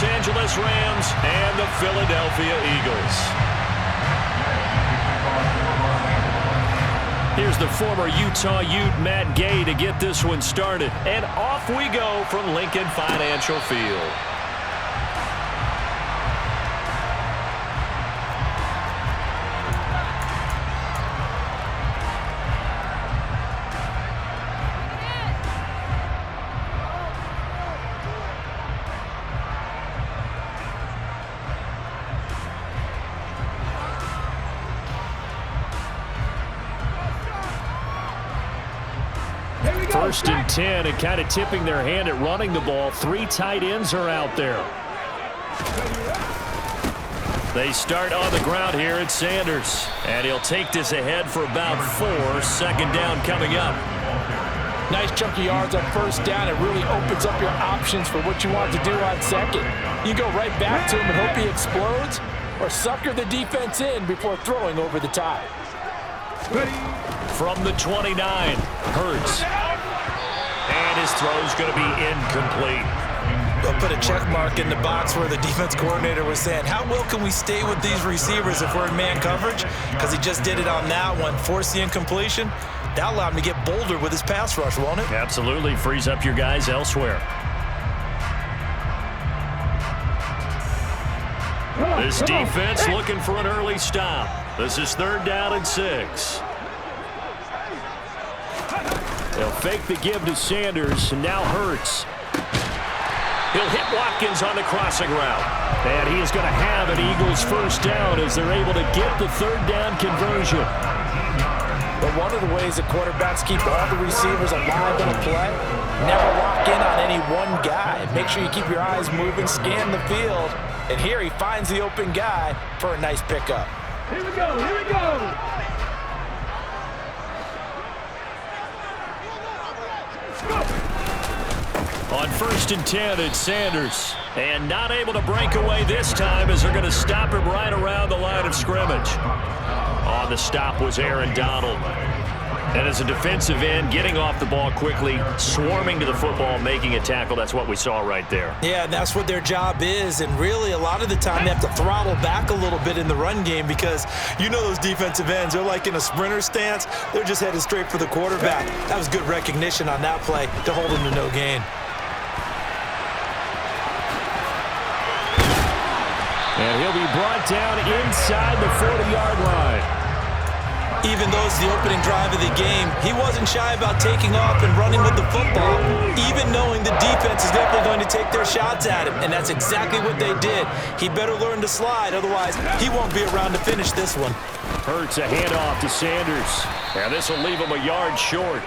Angeles Rams and the Philadelphia Eagles. Here's the former Utah Ute Matt Gay to get this one started. And off we go from Lincoln Financial Field. First and 10, and kind of tipping their hand at running the ball. 3 tight ends are out there. They start on the ground here at Sanders. And he'll take this ahead for about 4. Second down coming up. Nice chunk of yards on first down. It really opens up your options for what you want to do on second. You go right back to him and hope he explodes, or sucker the defense in before throwing over the top. From the 29, Hurts. And his throw's going to be incomplete. They'll put a check mark in the box where the defense coordinator was saying, how well can we stay with these receivers if we're in man coverage? Because he just did it on that one, forced the incompletion. That'll allow him to get bolder with his pass rush, won't it? Absolutely. Frees up your guys elsewhere. This defense looking for an early stop. This is 3rd down and 6. They'll fake the give to Sanders, and now Hurts. He'll hit Watkins on the crossing route. And he is going to have an Eagles first down as they're able to get the 3rd down conversion. But one of the ways that quarterbacks keep all the receivers alive in a play, never lock in on any one guy. Make sure you keep your eyes moving, scan the field. And here he finds the open guy for a nice pickup. Here we go, here we go. On 1st and 10, it's Sanders. And not able to break away this time as they're going to stop him right around the line of scrimmage. On the stop was Aaron Donald. And as a defensive end, getting off the ball quickly, swarming to the football, making a tackle. That's what we saw right there. Yeah, that's what their job is. And really, a lot of the time, they have to throttle back a little bit in the run game because you know those defensive ends, they're like in a sprinter stance. They're just headed straight for the quarterback. That was good recognition on that play to hold him to no gain. And he'll be brought down inside the 40-yard line. Even though it's the opening drive of the game, he wasn't shy about taking off and running with the football, even knowing the defense is definitely going to take their shots at him. And that's exactly what they did. He better learn to slide, otherwise he won't be around to finish this one. Hurts a handoff to Sanders. And this will leave him a yard short.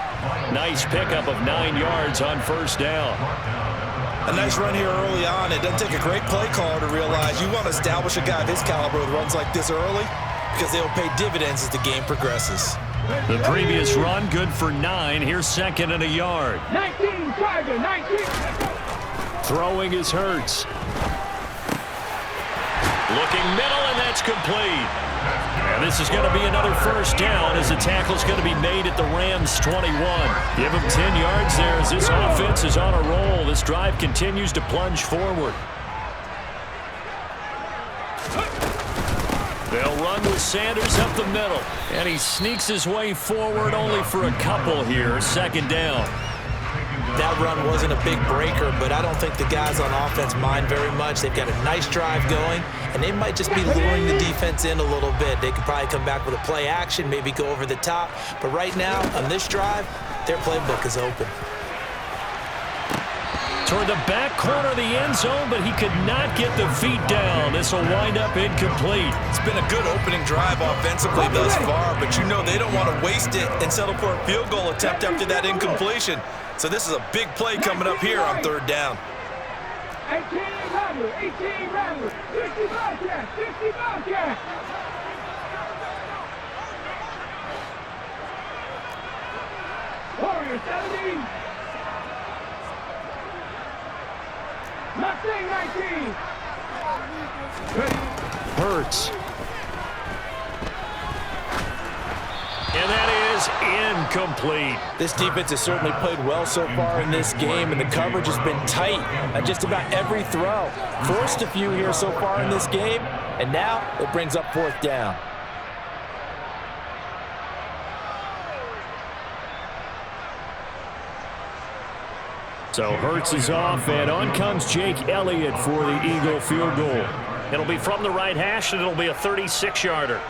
Nice pickup of 9 yards on first down. A nice run here early on. It doesn't take a great play caller to realize you want to establish a guy of his caliber with runs like this early because they will pay dividends as the game progresses. The previous run, good for 9. Here's 2nd and a yard. 19, Tiger, 19. Throwing is Hurts. Looking middle, and that's complete. And this is going to be another first down as the tackle's going to be made at the Rams' 21. Give them 10 yards there as this offense is on a roll. This drive continues to plunge forward. They'll run with Sanders up the middle. And he sneaks his way forward only for a couple here. 2nd down. That run wasn't a big breaker, but I don't think the guys on offense mind very much. They've got a nice drive going, and they might just be luring the defense in a little bit. They could probably come back with a play action, maybe go over the top. But right now, on this drive, their playbook is open. Toward the back corner of the end zone, but he could not get the feet down. This will wind up incomplete. It's been a good opening drive offensively thus far, but you know they don't want to waste it and settle for a field goal attempt after that incompletion. So this is a big play coming up here on 3rd down. 18 Rattler, 18 Rattler, 60 Bobcat, 60 Bobcat. Warrior 17. Mustang 19. Hurts. And that is incomplete. This defense has certainly played well so far in this game, and the coverage has been tight on just about every throw. Forced a few here so far in this game, and now it brings up 4th down. So Hurts is off, and on comes Jake Elliott for the Eagle field goal. It'll be from the right hash, and it'll be a 36-yarder.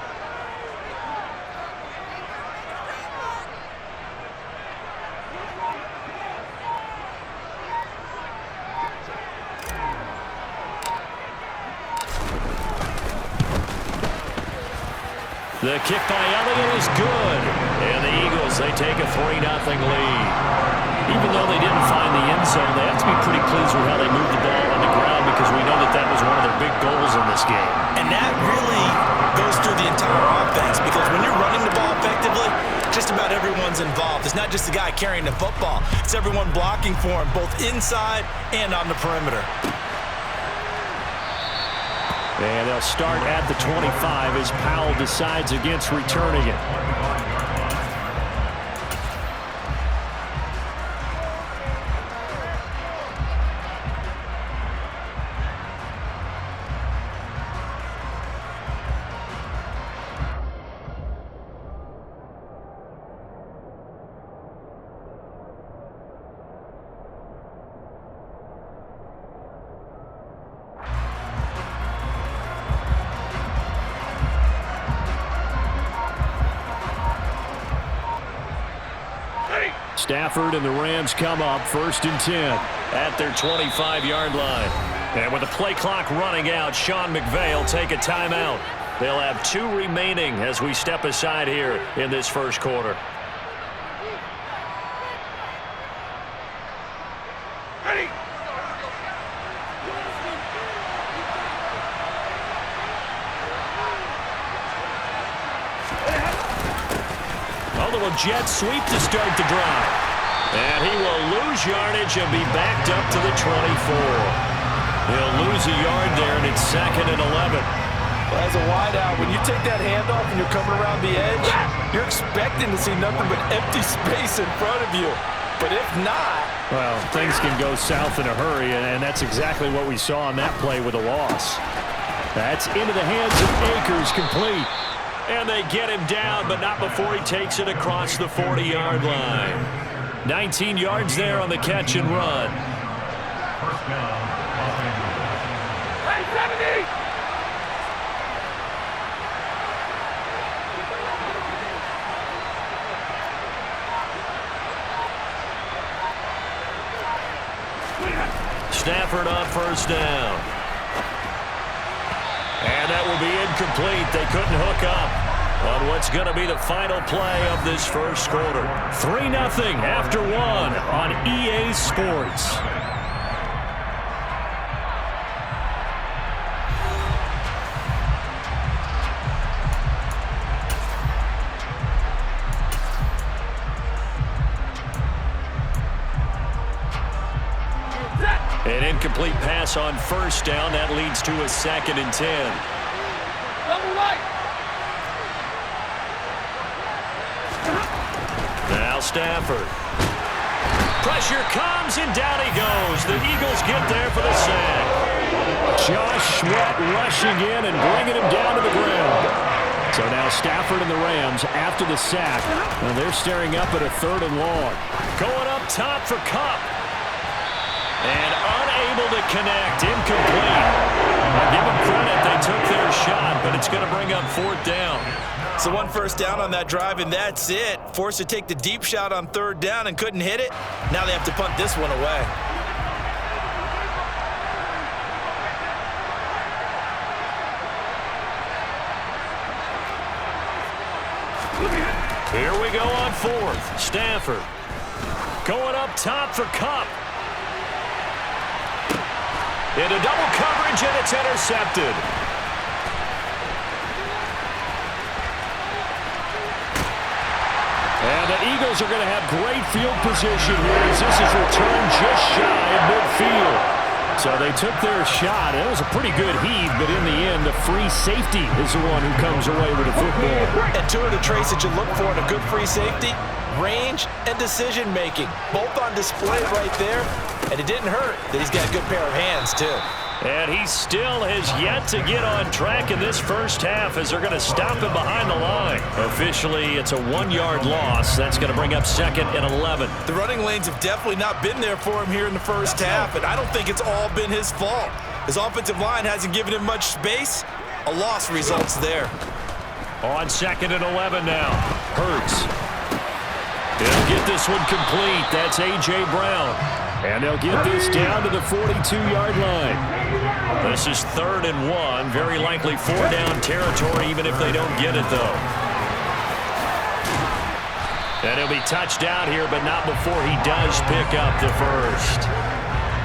The kick by Elliott is good. And the Eagles, they take a 3-0 lead. Even though they didn't find the end zone, they have to be pretty pleased with how they moved the ball on the ground because we know that that was one of their big goals in this game. And that really goes through the entire offense because when you're running the ball effectively, just about everyone's involved. It's not just the guy carrying the football. It's everyone blocking for him, both inside and on the perimeter. And they'll start at the 25 as Powell decides against returning it. Stafford and the Rams come up 1st and 10 at their 25-yard line. And with the play clock running out, Sean McVay will take a timeout. They'll have 2 remaining as we step aside here in this first quarter. Ready. A little jet sweep to start the drive. And he will lose yardage and be backed up to the 24. He'll lose a yard there, and it's 2nd and 11. Well, as a wideout, when you take that handoff and you're coming around the edge, you're expecting to see nothing but empty space in front of you. But if not... Well, things can go south in a hurry, and that's exactly what we saw on that play with a loss. That's into the hands of Akers, complete. And they get him down, but not before he takes it across the 40-yard line. 19 yards there on the catch and run. Hey, 70! Stafford on 1st down. And that will be incomplete. They couldn't hook up on what's going to be the final play of this first quarter. 3-0 after 1 on EA Sports. An incomplete pass on 1st down. That leads to a 2nd and 10. Double right. Now Stafford. Pressure comes, and down he goes. The Eagles get there for the sack. Josh Sweat rushing in and bringing him down to the ground. So now Stafford and the Rams, after the sack, and they're staring up at a 3rd and long. Going up top for Kupp. And unable to connect, incomplete. I'll give them credit, they took their shot, but it's going to bring up 4th down. So 1 first down on that drive, and that's it. Forced to take the deep shot on 3rd down and couldn't hit it. Now they have to punt this one away. Here we go on 4th. Stafford going up top for Kupp. Into double coverage, and it's intercepted. And the Eagles are going to have great field position here as this is returned just shy of midfield. So they took their shot. It was a pretty good heave, but in the end, the free safety is the one who comes away with the football. And two of the traits that you look for in a good free safety, range and decision-making. Both on display right there, and it didn't hurt that he's got a good pair of hands, too. And he still has yet to get on track in this first half as they're going to stop him behind the line. Officially, it's a 1-yard loss. That's going to bring up 2nd and 11. The running lanes have definitely not been there for him here in the first half, and I don't think it's all been his fault. His offensive line hasn't given him much space. A loss results there. On 2nd and 11 now. Hurts. He'll get this one complete. That's A.J. Brown. And they'll get this down to the 42-yard line. This is 3rd and 1. Very likely 4-down territory, even if they don't get it, though. And he'll be touched down here, but not before he does pick up the first.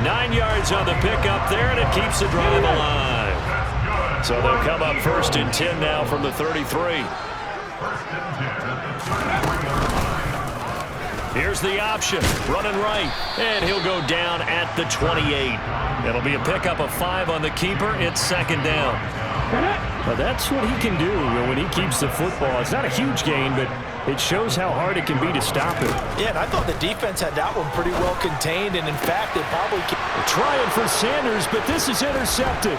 9 yards on the pickup there, and it keeps the drive alive. So they'll come up 1st and 10 now from the 33. Here's the option, running right, and he'll go down at the 28. It'll be a pickup of 5 on the keeper. It's 2nd down. Well, that's what he can do when he keeps the football. It's not a huge gain, but it shows how hard it can be to stop him. Yeah, and I thought the defense had that one pretty well contained, and in fact, they probably can. Trying for Sanders, but this is intercepted.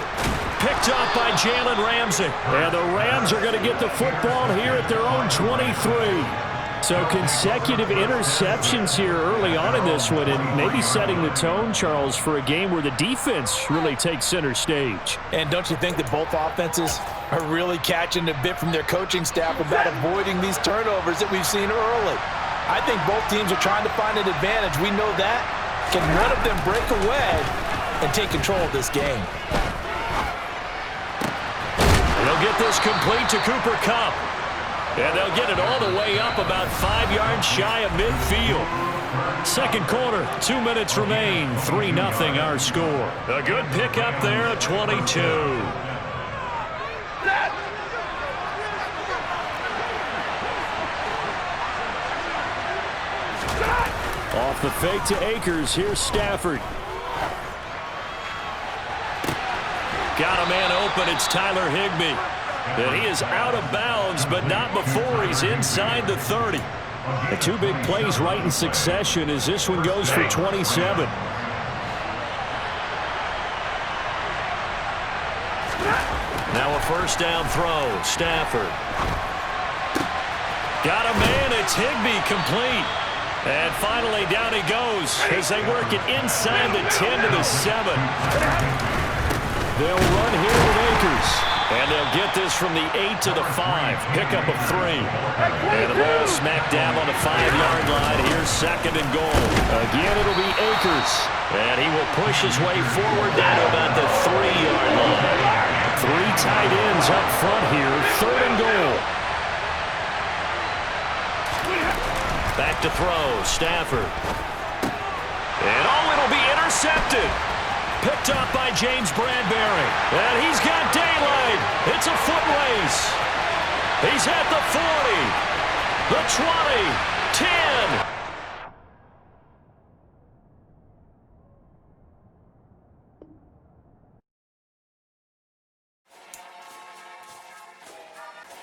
Picked off by Jalen Ramsey. And the Rams are going to get the football here at their own 23. So consecutive interceptions here early on in this one, and maybe setting the tone, Charles, for a game where the defense really takes center stage. And don't you think that both offenses are really catching a bit from their coaching staff about avoiding these turnovers that we've seen early? I think both teams are trying to find an advantage. We know that. Can one of them break away and take control of this game? They'll get this complete to Cooper Kupp. And they'll get it all the way up about 5 yards shy of midfield. Second quarter, 2 minutes remain. 3-0 our score. A good pickup there, a 22. Off the fake to Akers. Here's Stafford. Got a man open. It's Tyler Higbee. And he is out of bounds, but not before he's inside the 30. The 2 big plays right in succession as this one goes for 27. Now a first down throw. Stafford. Got a man. It's Higbee complete. And finally down he goes as they work it inside the 10 to the 7. They'll run here with Akers. And they'll get this from the 8 to the 5. Pickup of 3. And the ball smack dab on the 5-yard line. Here's 2nd and goal. Again, it'll be Akers. And he will push his way forward down to about the 3-yard line. 3 tight ends up front here. 3rd and goal. Back to throw. Stafford. And it'll be intercepted. Picked up by James Bradbury. And he's got daylight. It's a foot race. He's at the 40, the 20, 10,